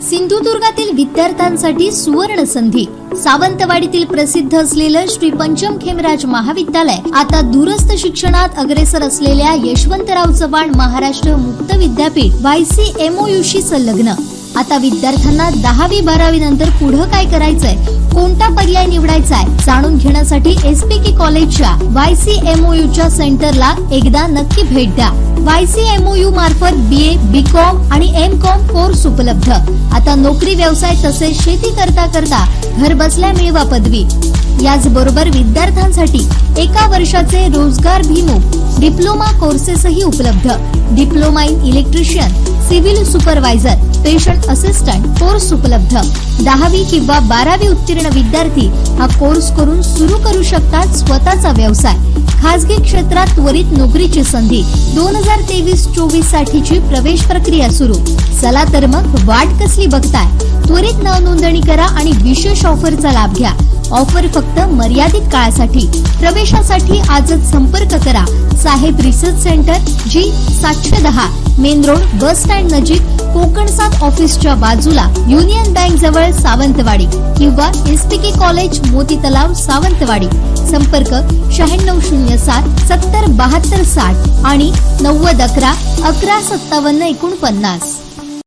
सिंधुदुर्गातील विद्यार्थ्यांसाठी सुवर्ण संधी। सावंतवाडीतील प्रसिद्ध असलेलं श्री पंचम खेमराज महाविद्यालय आता दूरस्थ शिक्षणात अग्रेसर असलेल्या यशवंतराव चव्हाण महाराष्ट्र मुक्त विद्यापीठ YCMOU शी संलग्न। आता विद्यार्थ्यांना 10वी-12वी नंतर पुढे काय करायचंय, कोणता पर्याय निवडायचाय जाणून घेण्यासाठी SPK कॉलेजच्या YCMOU च्या सेंटरला एकदा नक्की भेट द्या। YCMOU मार्फत BA, BCom आणि MCom कोर्स उपलब्ध। आता नोकरी, व्यवसाय तसेच शेती करता करता घर बसल्या मिळवा पदवी। याचबरोबर विद्यार्थ्यांसाठी एका वर्षाचे रोजगारभिमुख डिप्लोमा कोर्सेसही उपलब्ध। Diploma in electrician, civil supervisor, patient assistant course उपलब्ध। 10वी किंवा 12वी उत्तीर्ण विद्यार्थी हा कोर्स करून सुरू करू शकतात स्वतःचा व्यवसाय। खासगी क्षेत्रात त्वरित नोकरीची संधी। 2023-24 साठीची प्रवेश प्रक्रिया सुरू। चला तर मग वाट कसली बघताय, त्वरित नाव नोंदणी करा आणि विशेष ऑफरचा लाभ घ्या। ऑफर फक्त मर्यादित काळासाठी। प्रवेशासाठी आजच संपर्क करा। Saheb research centre, G 710, main road, bus stand नजीक, कोकण 7 ऑफिसच्या बाजूला, युनियन बँक जवळ, सावंतवाडी, किंवा SPK कॉलेज, मोती तलाव, सावंतवाडी। संपर्क 9607 70 72 60 आणि 90 11 11 57 49।